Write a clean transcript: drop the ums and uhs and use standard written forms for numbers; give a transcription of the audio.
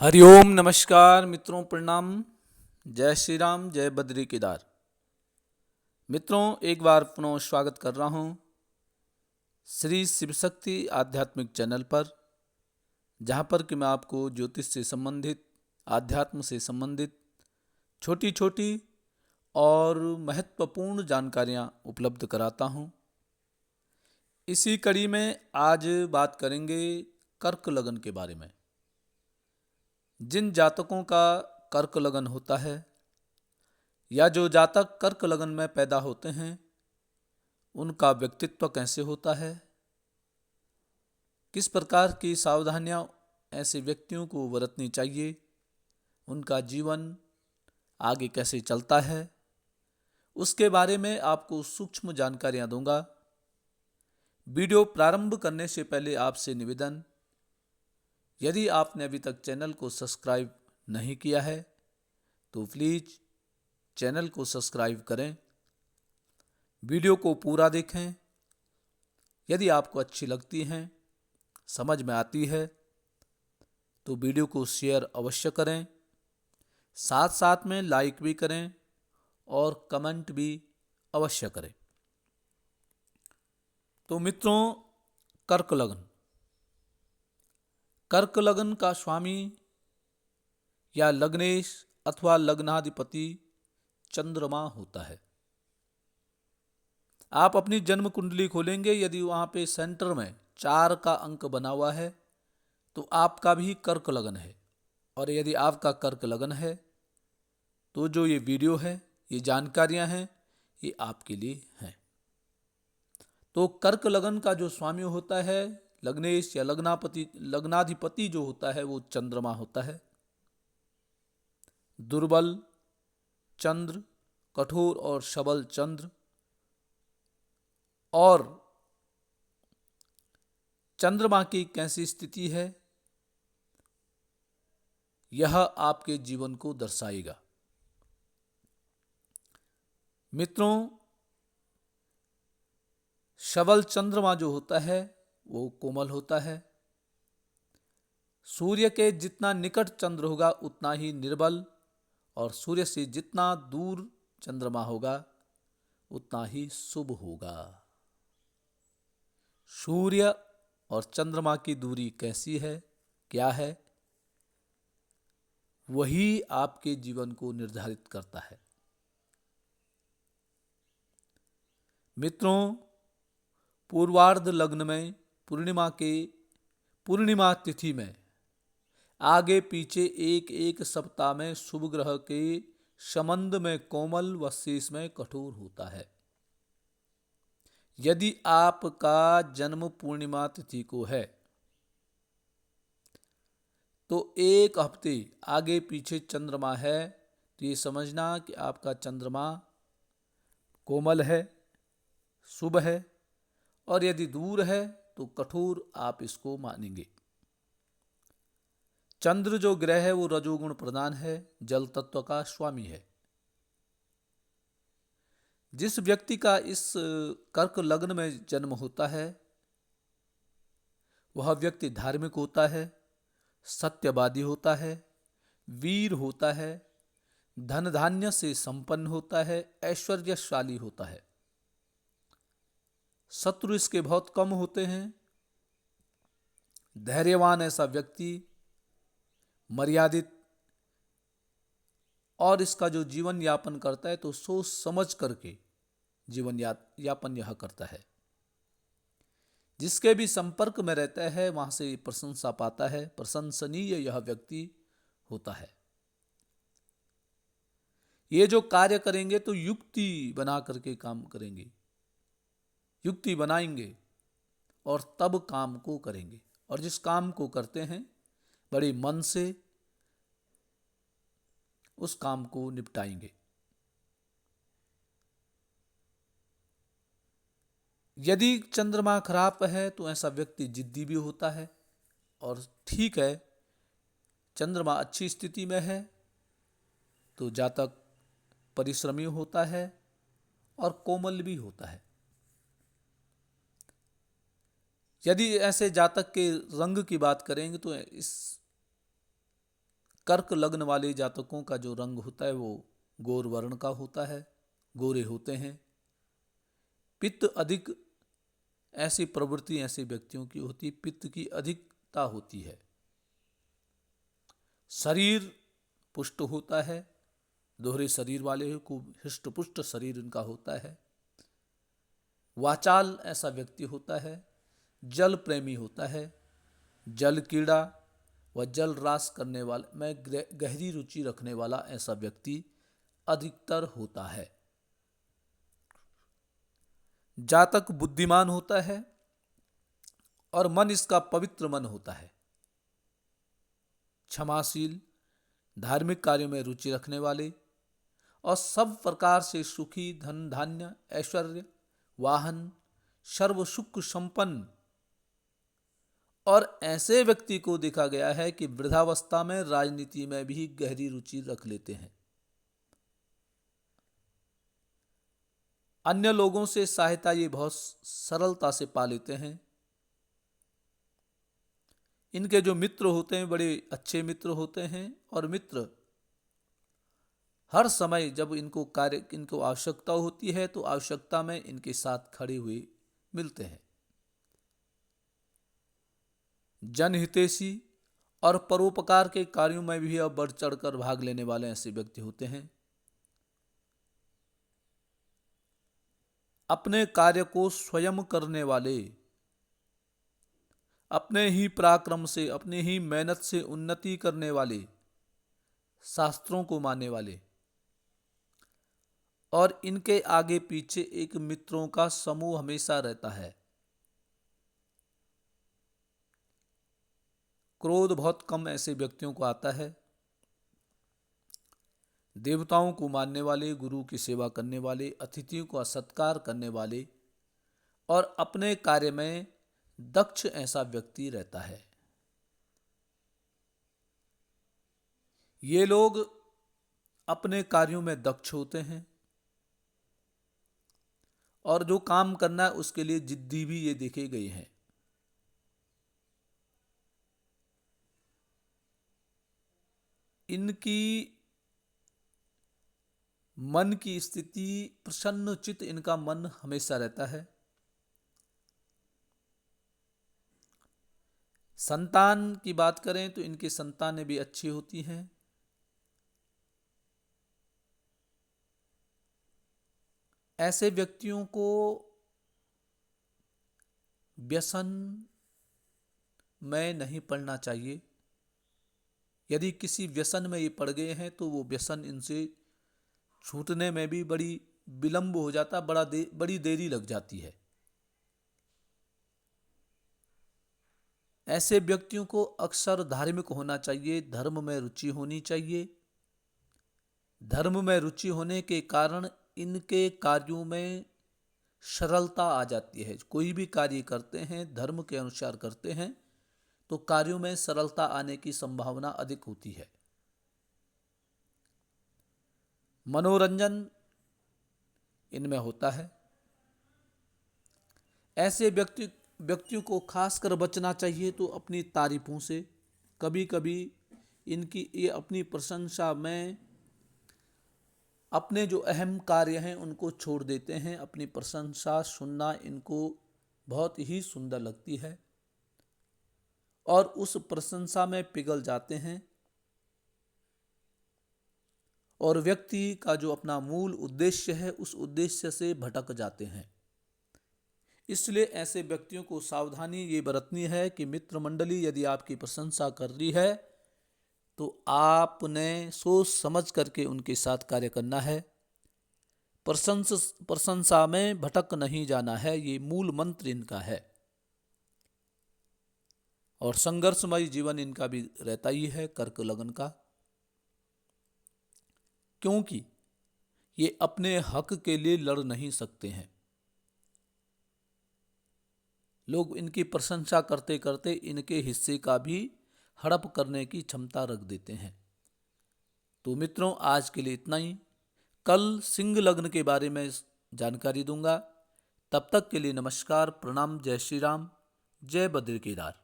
हरिओम नमस्कार मित्रों, प्रणाम। जय श्री राम, जय बद्री केदार। मित्रों, एक बार पुनः स्वागत कर रहा हूँ श्री शिव शक्ति आध्यात्मिक चैनल पर, जहाँ पर कि मैं आपको ज्योतिष से संबंधित, आध्यात्म से संबंधित छोटी छोटी और महत्वपूर्ण जानकारियाँ उपलब्ध कराता हूँ। इसी कड़ी में आज बात करेंगे कर्क लगन के बारे में। जिन जातकों का कर्क लगन होता है या जो जातक कर्क लगन में पैदा होते हैं, उनका व्यक्तित्व कैसे होता है, किस प्रकार की सावधानियां ऐसे व्यक्तियों को बरतनी चाहिए, उनका जीवन आगे कैसे चलता है, उसके बारे में आपको सूक्ष्म जानकारियां दूंगा। वीडियो प्रारंभ करने से पहले आपसे निवेदन, यदि आपने अभी तक चैनल को सब्सक्राइब नहीं किया है तो प्लीज़ चैनल को सब्सक्राइब करें, वीडियो को पूरा देखें। यदि आपको अच्छी लगती हैं, समझ में आती है, तो वीडियो को शेयर अवश्य करें, साथ साथ में लाइक भी करें और कमेंट भी अवश्य करें। तो मित्रों, कर्क लगन, कर्क लगन का स्वामी या लग्नेश अथवा लग्नाधिपति चंद्रमा होता है। आप अपनी जन्म कुंडली खोलेंगे, यदि वहाँ पे सेंटर में 4 का अंक बना हुआ है तो आपका भी कर्क लगन है। और यदि आपका कर्क लगन है तो जो ये वीडियो है, ये जानकारियाँ हैं, ये आपके लिए हैं। तो कर्क लगन का जो स्वामी होता है, लग्नेश या लग्नाधिपति जो होता है, वो चंद्रमा होता है। दुर्बल चंद्र, कठोर और सबल चंद्र, और चंद्रमा की कैसी स्थिति है, यह आपके जीवन को दर्शाएगा। मित्रों, सबल चंद्रमा जो होता है वो कोमल होता है। सूर्य के जितना निकट चंद्र होगा उतना ही निर्बल, और सूर्य से जितना दूर चंद्रमा होगा उतना ही शुभ होगा। सूर्य और चंद्रमा की दूरी कैसी है, क्या है, वही आपके जीवन को निर्धारित करता है। मित्रों, पूर्वार्ध लग्न में पूर्णिमा तिथि में आगे पीछे एक एक सप्ताह में शुभ ग्रह के संबंध में कोमल व शेष में कठोर होता है। यदि आपका जन्म पूर्णिमा तिथि को है तो एक हफ्ते आगे पीछे चंद्रमा है, तो ये समझना कि आपका चंद्रमा कोमल है, शुभ है, और यदि दूर है तो कठोर आप इसको मानेंगे। चंद्र जो ग्रह है वो रजोगुण प्रधान है, जल तत्व का स्वामी है। जिस व्यक्ति का इस कर्क लग्न में जन्म होता है, वह व्यक्ति धार्मिक होता है, सत्यवादी होता है, वीर होता है, धन धान्य से संपन्न होता है, ऐश्वर्यशाली होता है। शत्रु इसके बहुत कम होते हैं। धैर्यवान ऐसा व्यक्ति, मर्यादित, और इसका जो जीवन यापन करता है तो सोच समझ करके जीवन यापन यह करता है। जिसके भी संपर्क में रहता है वहां से प्रशंसा पाता है, प्रशंसनीय यह व्यक्ति होता है। ये जो कार्य करेंगे तो युक्ति बना करके काम करेंगे, युक्ति बनाएंगे और तब काम को करेंगे, और जिस काम को करते हैं बड़े मन से उस काम को निपटाएंगे। यदि चंद्रमा खराब है तो ऐसा व्यक्ति जिद्दी भी होता है, और ठीक है, चंद्रमा अच्छी स्थिति में है तो जातक परिश्रमी होता है और कोमल भी होता है। यदि ऐसे जातक के रंग की बात करेंगे तो इस कर्क लग्न वाले जातकों का जो रंग होता है वो गौर वर्ण का होता है, गोरे होते हैं। पित्त अधिक, ऐसी प्रवृत्ति ऐसे व्यक्तियों की होती, पित्त की अधिकता होती है। शरीर पुष्ट होता है, दोहरे शरीर वाले को हृष्ट पुष्ट शरीर इनका होता है। वाचाल ऐसा व्यक्ति होता है, जल प्रेमी होता है, जल कीड़ा व जल रास करने वाला में गहरी रुचि रखने वाला ऐसा व्यक्ति अधिकतर होता है। जातक बुद्धिमान होता है और मन इसका पवित्र मन होता है। क्षमाशील, धार्मिक कार्यों में रुचि रखने वाले और सब प्रकार से सुखी, धन धान्य ऐश्वर्य वाहन सर्व सुख संपन्न, और ऐसे व्यक्ति को देखा गया है कि वृद्धावस्था में राजनीति में भी गहरी रुचि रख लेते हैं। अन्य लोगों से सहायता ये बहुत सरलता से पा लेते हैं। इनके जो मित्र होते हैं बड़े अच्छे मित्र होते हैं, और मित्र हर समय जब इनको आवश्यकता होती है तो आवश्यकता में इनके साथ खड़े हुए मिलते हैं। जनहितैषी और परोपकार के कार्यों में भी अब बढ़ चढ़कर भाग लेने वाले ऐसे व्यक्ति होते हैं। अपने कार्य को स्वयं करने वाले, अपने ही पराक्रम से, अपने ही मेहनत से उन्नति करने वाले, शास्त्रों को मानने वाले, और इनके आगे पीछे एक मित्रों का समूह हमेशा रहता है। क्रोध बहुत कम ऐसे व्यक्तियों को आता है। देवताओं को मानने वाले, गुरु की सेवा करने वाले, अतिथियों का सत्कार करने वाले और अपने कार्य में दक्ष ऐसा व्यक्ति रहता है। ये लोग अपने कार्यों में दक्ष होते हैं और जो काम करना है उसके लिए जिद्दी भी ये देखे गए हैं। इनकी मन की स्थिति प्रसन्न चित्त, इनका मन हमेशा रहता है। संतान की बात करें तो इनकी संतानें भी अच्छी होती हैं। ऐसे व्यक्तियों को व्यसन में नहीं पड़ना चाहिए। यदि किसी व्यसन में ये पड़ गए हैं तो वो व्यसन इनसे छूटने में भी बड़ी विलंब हो जाता, बड़ी देरी लग जाती है। ऐसे व्यक्तियों को अक्सर धार्मिक होना चाहिए, धर्म में रुचि होनी चाहिए। धर्म में रुचि होने के कारण इनके कार्यों में सरलता आ जाती है। कोई भी कार्य करते हैं, धर्म के अनुसार करते हैं तो कार्यों में सरलता आने की संभावना अधिक होती है। मनोरंजन इनमें होता है। ऐसे व्यक्तियों को खासकर बचना चाहिए तो अपनी तारीफों से। कभी कभी इनकी ये अपनी प्रशंसा में अपने जो अहम कार्य हैं उनको छोड़ देते हैं। अपनी प्रशंसा सुनना इनको बहुत ही सुंदर लगती है और उस प्रशंसा में पिघल जाते हैं और व्यक्ति का जो अपना मूल उद्देश्य है उस उद्देश्य से भटक जाते हैं। इसलिए ऐसे व्यक्तियों को सावधानी ये बरतनी है कि मित्र मंडली यदि आपकी प्रशंसा कर रही है तो आपने सोच समझ करके उनके साथ कार्य करना है। प्रशंसा में भटक नहीं जाना है, ये मूल मंत्र इनका है। और संघर्षमय जीवन इनका भी रहता ही है, कर्क लग्न का, क्योंकि ये अपने हक के लिए लड़ नहीं सकते हैं। लोग इनकी प्रशंसा करते करते इनके हिस्से का भी हड़प करने की क्षमता रख देते हैं। तो मित्रों, आज के लिए इतना ही। कल सिंह लग्न के बारे में जानकारी दूंगा। तब तक के लिए नमस्कार, प्रणाम, जय श्री राम, जय बद्री केदार।